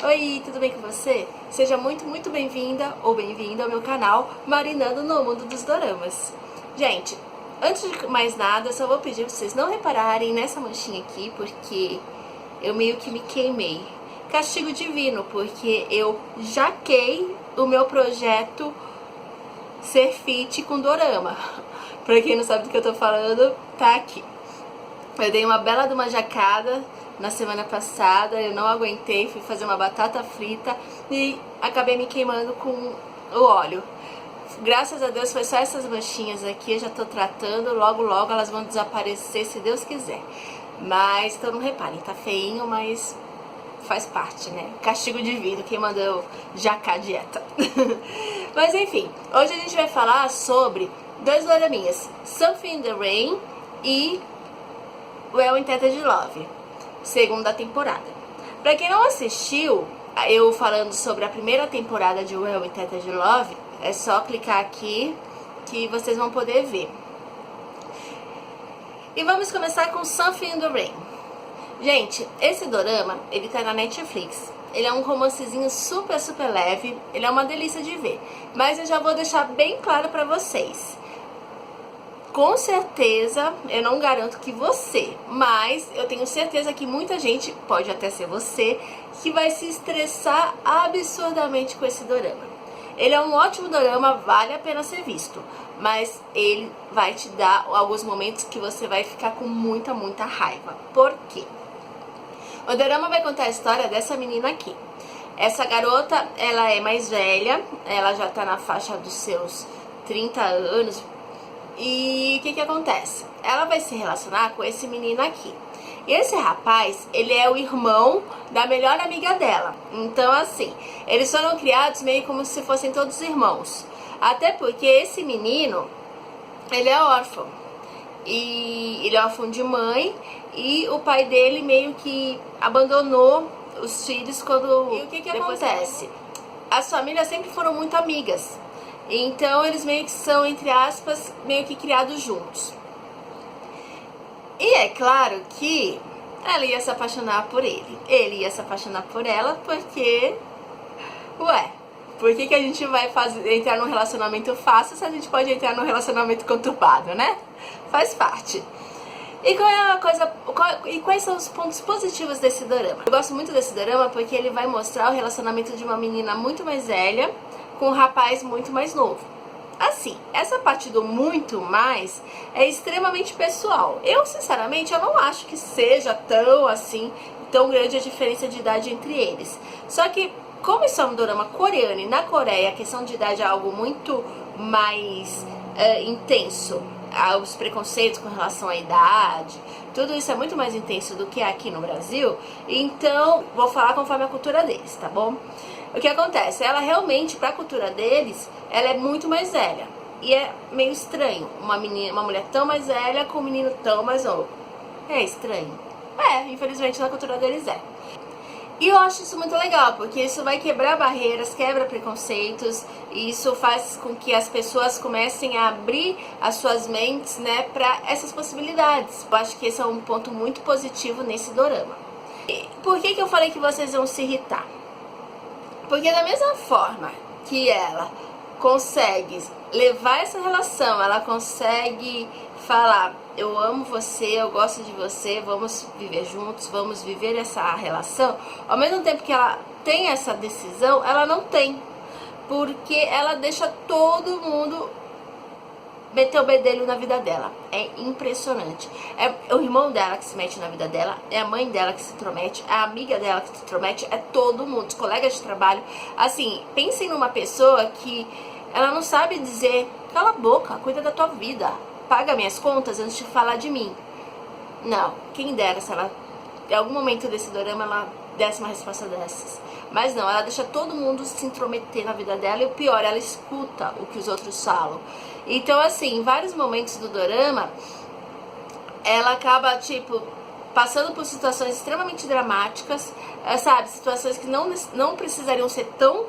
Oi, tudo bem com você? Seja muito bem-vinda ou bem-vindo ao meu canal Marinando no Mundo dos Doramas. Gente, antes de mais nada, eu só vou pedir pra vocês não repararem nessa manchinha aqui, porque eu meio que me queimei. Castigo divino, porque eu jaquei o meu projeto Ser Fit com Dorama. Pra quem não sabe do que eu tô falando, tá aqui. Eu dei uma bela de uma jacada na semana passada, eu não aguentei, fui fazer uma batata frita e acabei me queimando com o óleo. Graças a Deus foi só essas manchinhas aqui, eu já tô tratando, logo elas vão desaparecer se Deus quiser. Mas, então não reparem, tá feinho, mas faz parte, né? Castigo divino, quem mandou jacar a dieta. Mas enfim, hoje a gente vai falar sobre dois doraminhas, Something in the Rain e Well Intended Love, segunda temporada. Pra quem não assistiu, eu falando sobre a primeira temporada de Well Intended Love, é só clicar aqui que vocês vão poder ver. E vamos começar com Something in the Rain. Gente, esse dorama, ele tá na Netflix. Ele é um romancezinho super leve, ele é uma delícia de ver. Mas eu já vou deixar bem claro pra vocês. Com certeza, eu não garanto que você, mas eu tenho certeza que muita gente, pode até ser você, que vai se estressar absurdamente com esse dorama. Ele é um ótimo dorama, vale a pena ser visto, mas ele vai te dar alguns momentos que você vai ficar com muita raiva. Por quê? O dorama vai contar a história dessa menina aqui. Essa garota, ela é mais velha, ela já tá na faixa dos seus 30 anos, e o que acontece? Ela vai se relacionar com esse menino aqui. E esse rapaz, ele é o irmão da melhor amiga dela. Então, assim, eles foram criados meio como se fossem todos irmãos. Até porque esse menino, ele é órfão. E ele é órfão de mãe. E o pai dele meio que abandonou os filhos quando... E o que acontece? As famílias sempre foram muito amigas. Então eles meio que são, entre aspas, meio que criados juntos. E é claro que ela ia se apaixonar por ele. Ele ia se apaixonar por ela porque... Ué, por que a gente vai entrar num relacionamento fácil se a gente pode entrar num relacionamento conturbado, né? Faz parte. E quais são os pontos positivos desse dorama? Eu gosto muito desse dorama porque ele vai mostrar o relacionamento de uma menina muito mais velha com um rapaz muito mais novo. Assim, essa parte do muito mais é extremamente pessoal. Eu, sinceramente, eu não acho que seja tão grande a diferença de idade entre eles. Só que, como isso é um dorama coreano e na Coreia a questão de idade é algo muito mais intenso, os preconceitos com relação à idade, tudo isso é muito mais intenso do que aqui no Brasil, então vou falar conforme a cultura deles, tá bom? O que acontece? Ela realmente, pra cultura deles, ela é muito mais velha. E é meio estranho, uma mulher tão mais velha com um menino tão mais novo. É estranho. Infelizmente na cultura deles é. E eu acho isso muito legal, porque isso vai quebrar barreiras, quebra preconceitos, e isso faz com que as pessoas comecem a abrir as suas mentes, né, pra essas possibilidades. Eu acho que esse é um ponto muito positivo nesse dorama. E por que eu falei que vocês vão se irritar? Porque da mesma forma que ela consegue levar essa relação, ela consegue falar, eu amo você, eu gosto de você, vamos viver juntos, vamos viver essa relação, ao mesmo tempo que ela tem essa decisão, ela não tem. Porque ela deixa todo mundo meter o bedelho na vida dela. É impressionante. É o irmão dela que se mete na vida dela, é a mãe dela que se intromete, é a amiga dela que se intromete, é todo mundo, os colegas de trabalho. Assim, pensem numa pessoa que ela não sabe dizer, cala a boca, cuida da tua vida, paga minhas contas antes de falar de mim. Não, quem dera se ela, em algum momento desse dorama, ela desse uma resposta dessas. Mas não, ela deixa todo mundo se intrometer na vida dela e o pior, ela escuta o que os outros falam. Então, assim, em vários momentos do dorama, ela acaba, tipo, passando por situações extremamente dramáticas, sabe? Situações que não precisariam ser tão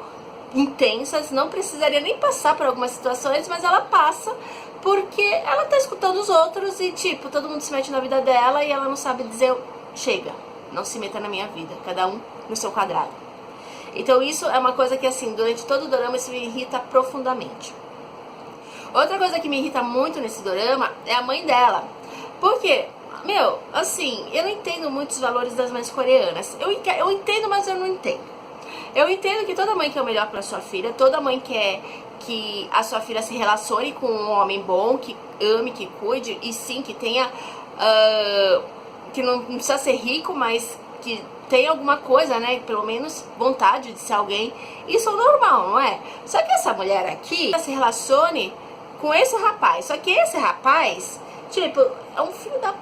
intensas, não precisaria nem passar por algumas situações, mas ela passa porque ela tá escutando os outros e, tipo, todo mundo se mete na vida dela e ela não sabe dizer, chega, não se meta na minha vida, cada um no seu quadrado. Então isso é uma coisa que, assim, durante todo o dorama isso me irrita profundamente. Outra coisa que me irrita muito nesse dorama é a mãe dela. Porque, meu, assim, eu não entendo muitos valores das mães coreanas. Eu entendo, mas eu não entendo. Eu entendo que toda mãe quer o melhor pra sua filha, toda mãe quer que a sua filha se relacione com um homem bom, que ame, que cuide, e sim, que tenha... que não precisa ser rico, mas que tem alguma coisa, né? Pelo menos vontade de ser alguém. Isso é normal, não é? Só que essa mulher aqui se relacione com esse rapaz. Só que esse rapaz, tipo, é um filho da...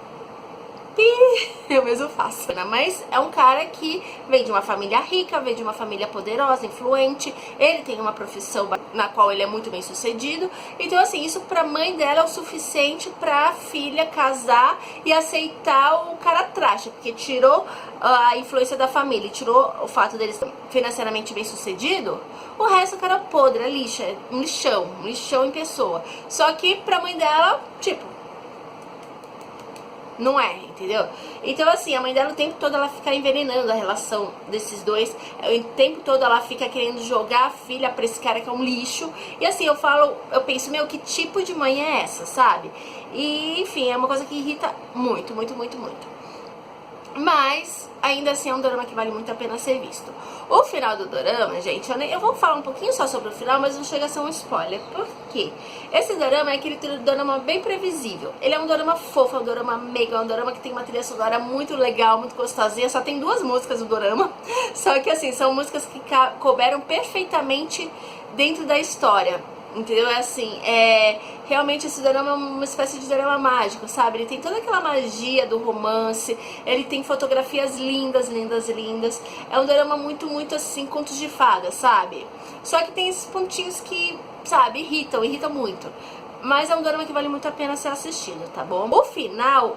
Eu mesmo faço, né? Mas é um cara que vem de uma família rica, vem de uma família poderosa, influente. Ele tem uma profissão na qual ele é muito bem sucedido. Então, assim, isso pra mãe dela é o suficiente pra filha casar e aceitar o cara traste, porque tirou a influência da família, tirou o fato dele ser financeiramente bem sucedido. O resto, cara, é podre, é lixo, é um lixão em pessoa. Só que pra mãe dela, tipo, não é, entendeu? Então, assim, a mãe dela o tempo todo ela fica envenenando a relação desses dois. O tempo todo ela fica querendo jogar a filha pra esse cara que é um lixo. E assim, eu penso, meu, que tipo de mãe é essa, sabe? E, enfim, é uma coisa que irrita muito, muito, muito, muito. Mas, ainda assim, é um dorama que vale muito a pena ser visto. O final do dorama, gente, eu vou falar um pouquinho só sobre o final, mas não chega a ser um spoiler. Por quê? Esse dorama é aquele dorama bem previsível. Ele é um dorama fofo, é um dorama mega, é um dorama que tem uma trilha sonora muito legal, muito gostosinha. Só tem 2 músicas no dorama. Só que, assim, são músicas que couberam perfeitamente dentro da história. Entendeu? É assim, realmente esse dorama é uma espécie de dorama mágico, sabe? Ele tem toda aquela magia do romance, ele tem fotografias lindas, lindas, lindas. É um dorama muito, muito assim, contos de fadas, sabe? Só que tem esses pontinhos que, sabe, irritam muito. Mas é um dorama que vale muito a pena ser assistido, tá bom? O final,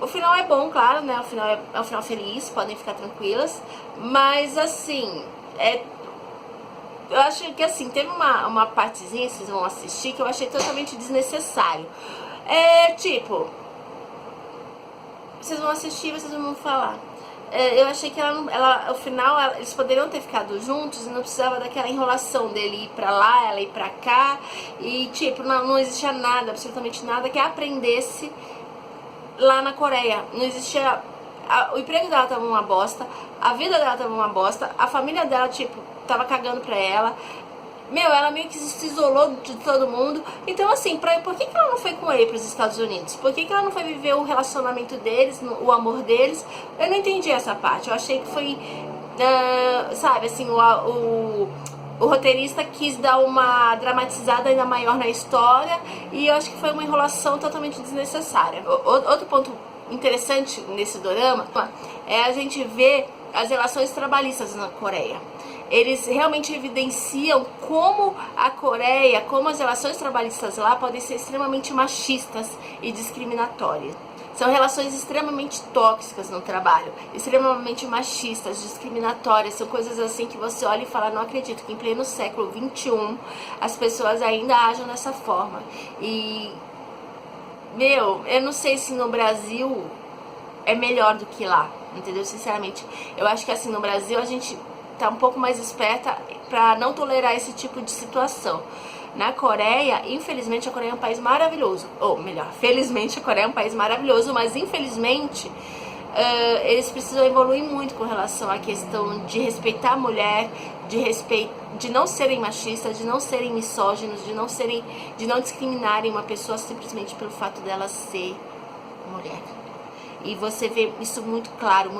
o final é bom, claro, né? O final é um final feliz, podem ficar tranquilas. Mas, assim, eu acho que, assim, teve uma partezinha que vocês vão assistir que eu achei totalmente desnecessário. Tipo, vocês vão assistir, vocês vão falar. Eu achei que ao final, eles poderiam ter ficado juntos e não precisava daquela enrolação dele ir pra lá, ela ir pra cá. E, tipo, não existia nada, absolutamente nada que aprendesse lá na Coreia. Não existia... o emprego dela tava uma bosta, a vida dela tava uma bosta, a família dela, tipo, tava cagando pra ela. Meu, ela meio que se isolou de todo mundo. Então, assim, por que ela não foi com ele pros Estados Unidos? Por que ela não foi viver o relacionamento deles, o amor deles? Eu não entendi essa parte. Eu achei que foi, sabe, assim, o roteirista quis dar uma dramatizada ainda maior na história. E eu acho que foi uma enrolação totalmente desnecessária. Outro ponto interessante nesse dorama é a gente ver as relações trabalhistas na Coreia. Eles realmente evidenciam como a Coreia, como as relações trabalhistas lá podem ser extremamente machistas e discriminatórias. São relações extremamente tóxicas no trabalho, extremamente machistas, discriminatórias. São coisas assim que você olha e fala, não acredito que em pleno século XXI as pessoas ainda agem dessa forma. E, meu, eu não sei se no Brasil é melhor do que lá, entendeu? Sinceramente, eu acho que assim, no Brasil a gente tá um pouco mais esperta pra não tolerar esse tipo de situação. Na Coreia, infelizmente, a Coreia é um país maravilhoso. Ou melhor, felizmente a Coreia é um país maravilhoso, mas infelizmente eles precisam evoluir muito com relação à questão de respeitar a mulher, de não serem machistas, de não serem misóginos, de não discriminarem uma pessoa simplesmente pelo fato dela ser mulher. E você vê isso muito claro,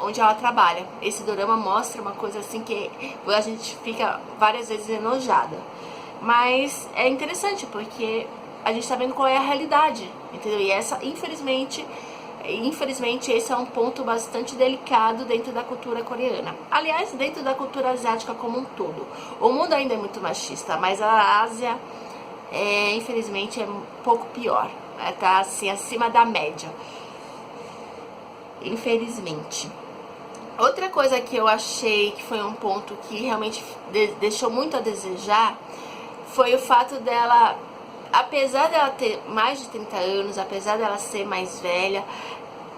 onde ela trabalha. Esse dorama mostra uma coisa assim que a gente fica várias vezes enojada. Mas é interessante porque a gente tá vendo qual é a realidade, entendeu? E essa, infelizmente, esse é um ponto bastante delicado dentro da cultura coreana. Aliás, dentro da cultura asiática como um todo. O mundo ainda é muito machista, mas a Ásia, infelizmente, é um pouco pior. Tá assim, acima da média. Infelizmente. Outra coisa que eu achei que foi um ponto que realmente deixou muito a desejar foi o fato dela, apesar dela ter mais de 30 anos, apesar dela ser mais velha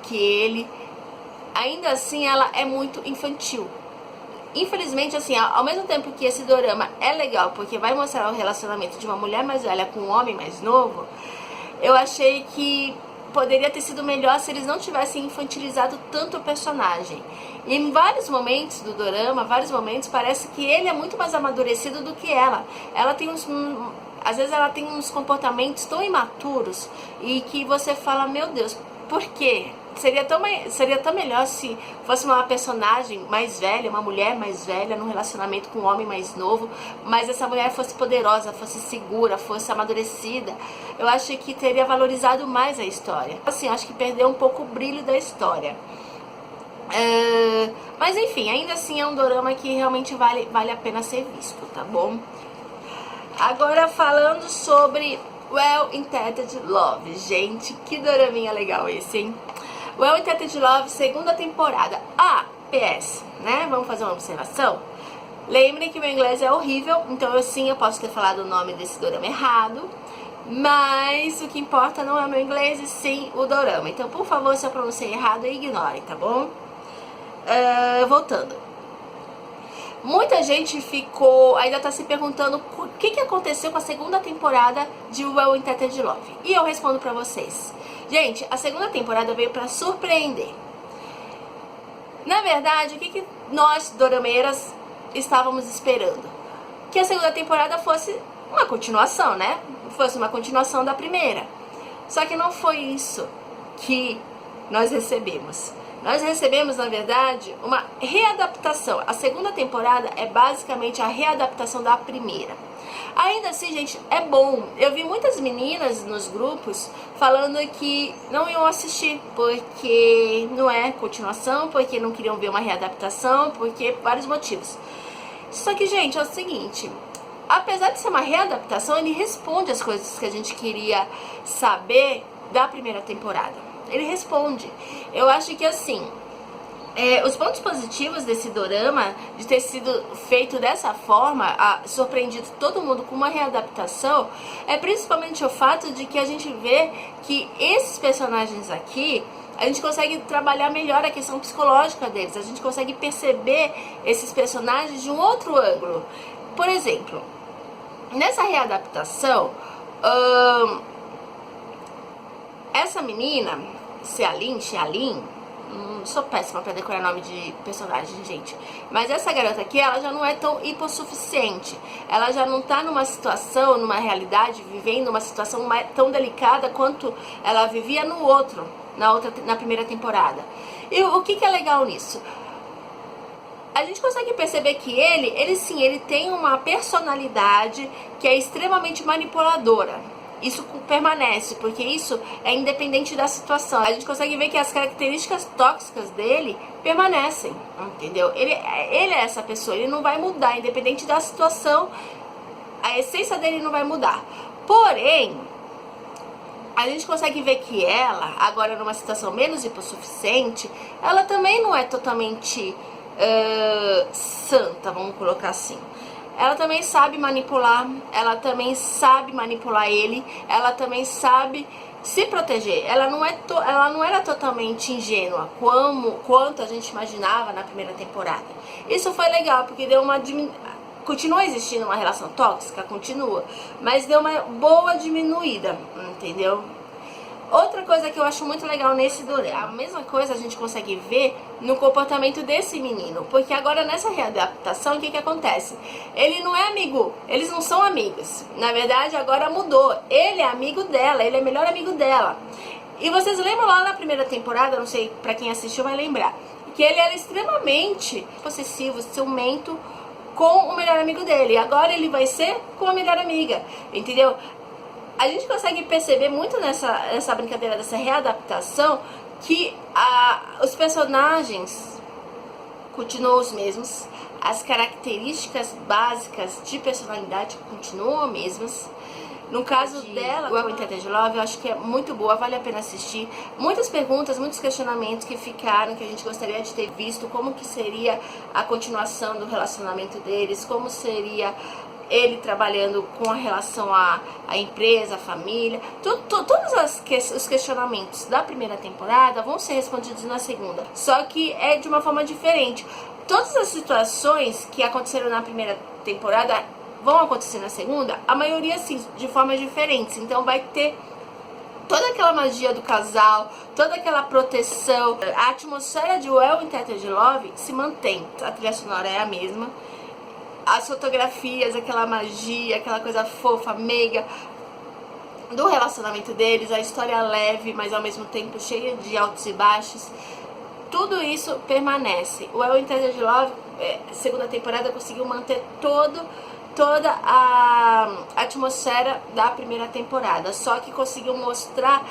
que ele, ainda assim ela é muito infantil. infelizmente, assim, ao mesmo tempo que esse dorama é legal, porque vai mostrar o relacionamento de uma mulher mais velha com um homem mais novo, eu achei que poderia ter sido melhor se eles não tivessem infantilizado tanto o personagem. E em vários momentos do dorama, vários momentos, parece que ele é muito mais amadurecido do que ela. Ela tem às vezes ela tem uns comportamentos tão imaturos e que você fala, meu Deus, por quê? Seria tão melhor se fosse uma personagem mais velha, uma mulher mais velha, num relacionamento com um homem mais novo, mas essa mulher fosse poderosa, fosse segura, fosse amadurecida. Eu acho que teria valorizado mais a história. Assim, acho que perdeu um pouco o brilho da história. Mas enfim, ainda assim é um dorama que realmente vale a pena ser visto, tá bom? Agora falando sobre Well-Intended Love. Gente, que doraminha legal esse, hein? Well-Intended Love, segunda temporada. PS, né? Vamos fazer uma observação? Lembrem que meu inglês é horrível, então eu posso ter falado o nome desse dorama errado, mas o que importa não é o meu inglês e sim o dorama. Então, por favor, se eu pronunciei errado, ignore, tá bom? Voltando. Muita gente ainda tá se perguntando o que aconteceu com a segunda temporada de Well-Intended Love. E eu respondo pra vocês. Gente, a segunda temporada veio pra surpreender. Na verdade, o que nós, dorameiras, estávamos esperando? Que a segunda temporada fosse uma continuação, né? Fosse uma continuação da primeira. Só que não foi isso que nós recebemos. Nós recebemos, na verdade, uma readaptação. A segunda temporada é basicamente a readaptação da primeira. Ainda assim, gente, é bom. Eu vi muitas meninas nos grupos falando que não iam assistir, porque não é continuação, porque não queriam ver uma readaptação, porque vários motivos. Só que, gente, é o seguinte, apesar de ser uma readaptação, ele responde as coisas que a gente queria saber da primeira temporada. Ele responde. Eu acho que assim, os pontos positivos desse dorama, de ter sido feito dessa forma, surpreendido todo mundo com uma readaptação, é principalmente o fato de que a gente vê que esses personagens aqui, a gente consegue trabalhar melhor a questão psicológica deles, a gente consegue perceber esses personagens de um outro ângulo. Por exemplo, nessa readaptação, essa menina, Xialin, sou péssima pra decorar nome de personagem, gente. Mas essa garota aqui, ela já não é tão hipossuficiente. Ela já não tá numa situação, numa realidade, vivendo uma situação tão delicada quanto ela vivia na primeira temporada. E o que é legal nisso? A gente consegue perceber que ele tem uma personalidade que é extremamente manipuladora. Isso permanece, porque isso é independente da situação. A gente consegue ver que as características tóxicas dele permanecem, entendeu? Ele é essa pessoa, ele não vai mudar, independente da situação, a essência dele não vai mudar. Porém, a gente consegue ver que ela, agora numa situação menos hipossuficiente, ela também não é totalmente santa, vamos colocar assim. Ela também sabe manipular, ela também sabe manipular ele, ela também sabe se proteger. Ela não era totalmente ingênua quanto a gente imaginava na primeira temporada. Isso foi legal, porque deu uma continua existindo uma relação tóxica, continua, mas deu uma boa diminuída, entendeu? Outra coisa que eu acho muito legal nesse dorama, a mesma coisa a gente consegue ver no comportamento desse menino, porque agora nessa readaptação, o que acontece? Ele não é amigo, eles não são amigos, na verdade agora mudou, ele é amigo dela, ele é melhor amigo dela. E vocês lembram lá na primeira temporada, não sei, pra quem assistiu vai lembrar, que ele era extremamente possessivo, ciumento com o melhor amigo dele, agora ele vai ser com a melhor amiga, entendeu? A gente consegue perceber muito nessa brincadeira, dessa readaptação, que os personagens continuam os mesmos, as características básicas de personalidade continuam as mesmas. No caso dela, o Well-Intended Love, eu acho que é muito boa, vale a pena assistir. Muitas perguntas, muitos questionamentos que ficaram, que a gente gostaria de ter visto, como que seria a continuação do relacionamento deles, como seria ele trabalhando com a relação à empresa, à família. Todos os questionamentos da primeira temporada vão ser respondidos na segunda, só que é de uma forma diferente. todas as situações que aconteceram na primeira temporada vão acontecer na segunda, a maioria sim, de formas diferentes. Então vai ter toda aquela magia do casal, toda aquela proteção. A atmosfera de Well Untethered Love se mantém. A trilha sonora é a mesma. As fotografias, aquela magia, aquela coisa fofa, meiga do relacionamento deles, a história leve, mas ao mesmo tempo cheia de altos e baixos. Tudo isso permanece. O Well Untethered Love, segunda temporada, conseguiu manter toda a atmosfera da primeira temporada, só que conseguiu mostrar,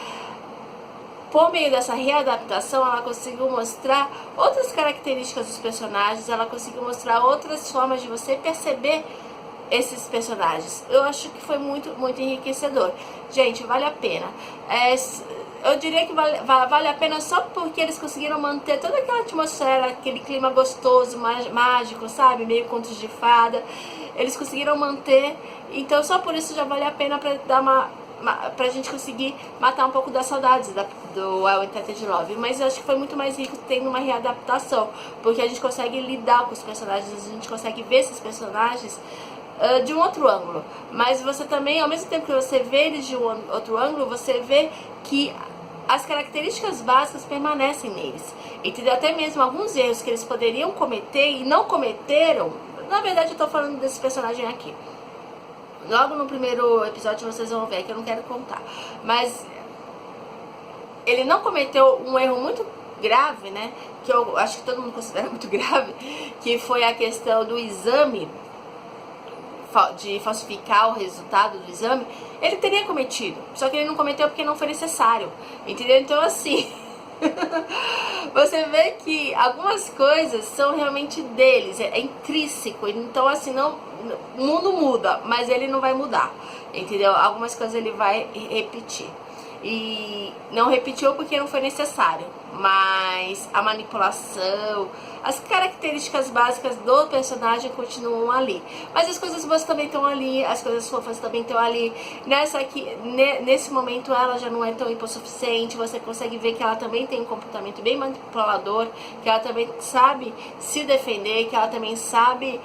por meio dessa readaptação, ela conseguiu mostrar outras características dos personagens, ela conseguiu mostrar outras formas de você perceber esses personagens. Eu acho que foi muito enriquecedor. Gente, vale a pena. Eu diria que vale a pena só porque eles conseguiram manter toda aquela atmosfera, aquele clima gostoso, mágico, sabe? Meio contos de fada. Eles conseguiram manter, então só por isso já vale a pena pra dar pra gente conseguir matar um pouco das saudades do Well Untethered Love. Mas eu acho que foi muito mais rico tendo uma readaptação, porque a gente consegue lidar com os personagens, a gente consegue ver esses personagens de um outro ângulo. Mas você também, ao mesmo tempo que você vê eles de um outro ângulo, você vê que as características básicas permanecem neles, entendeu? Até mesmo alguns erros que eles poderiam cometer e não cometeram. Na verdade, eu tô falando desse personagem aqui. Logo no primeiro episódio vocês vão ver, que eu não quero contar. Mas ele não cometeu um erro muito grave, né? Que eu acho que todo mundo considera muito grave, que foi a questão do exame, de falsificar o resultado do exame. Ele teria cometido, só que ele não cometeu porque não foi necessário, entendeu? Então assim, você vê que algumas coisas são realmente deles, é intrínseco. Então assim, não, o mundo muda, mas ele não vai mudar, entendeu? Algumas coisas ele vai repetir. E não repetiu porque não foi necessário, mas a manipulação, as características básicas do personagem continuam ali. Mas as coisas boas também estão ali, as coisas fofas também estão ali. Nesse momento ela já não é tão hipossuficiente, você consegue ver que ela também tem um comportamento bem manipulador, que ela também sabe se defender, que ela também sabe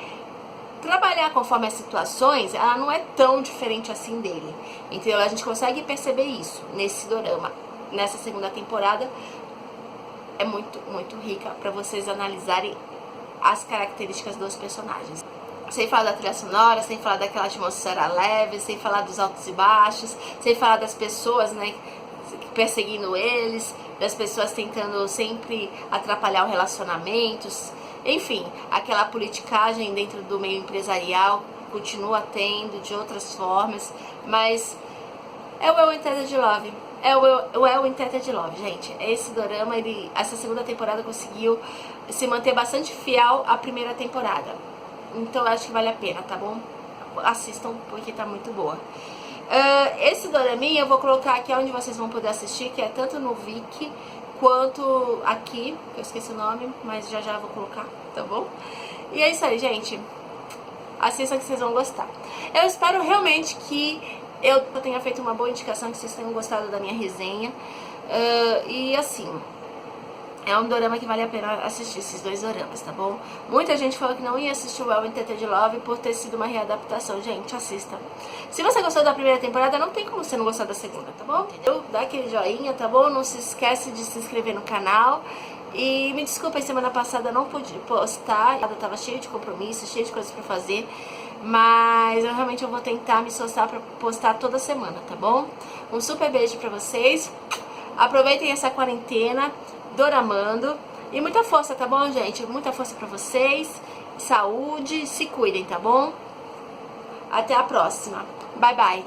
trabalhar conforme as situações. Ela não é tão diferente assim dele, entendeu? A gente consegue perceber isso nesse dorama. Nessa segunda temporada é muito rica para vocês analisarem as características dos personagens. Sem falar da trilha sonora, sem falar daquela atmosfera leve, sem falar dos altos e baixos, sem falar das pessoas, né, perseguindo eles, das pessoas tentando sempre atrapalhar o relacionamento. Enfim, aquela politicagem dentro do meio empresarial continua tendo de outras formas, mas é o Well Untethered Love. É o Well Untethered Love, gente. Esse dorama, essa segunda temporada conseguiu se manter bastante fiel à primeira temporada. Então eu acho que vale a pena, tá bom? Assistam porque tá muito boa. Esse doraminha eu vou colocar aqui onde vocês vão poder assistir, que é tanto no Viki quanto aqui, que eu esqueci o nome, mas já vou colocar, tá bom? E é isso aí, gente. Assistam que vocês vão gostar. Eu espero realmente que eu tenha feito uma boa indicação, que vocês tenham gostado da minha resenha. E assim, é um dorama que vale a pena assistir, esses dois doramas, tá bom? Muita gente falou que não ia assistir o Well Untethered Love por ter sido uma readaptação. Gente, assista. Se você gostou da primeira temporada, não tem como você não gostar da segunda, tá bom? Entendeu? Dá aquele joinha, tá bom? Não se esquece de se inscrever no canal. E me desculpa, semana passada eu não pude postar, eu tava cheio de compromissos, cheio de coisas pra fazer. Mas eu realmente vou tentar me esforçar pra postar toda semana, tá bom? Um super beijo pra vocês. Aproveitem essa quarentena doramando. E muita força, tá bom, gente? Muita força pra vocês. Saúde, se cuidem, tá bom? Até a próxima. Bye, bye.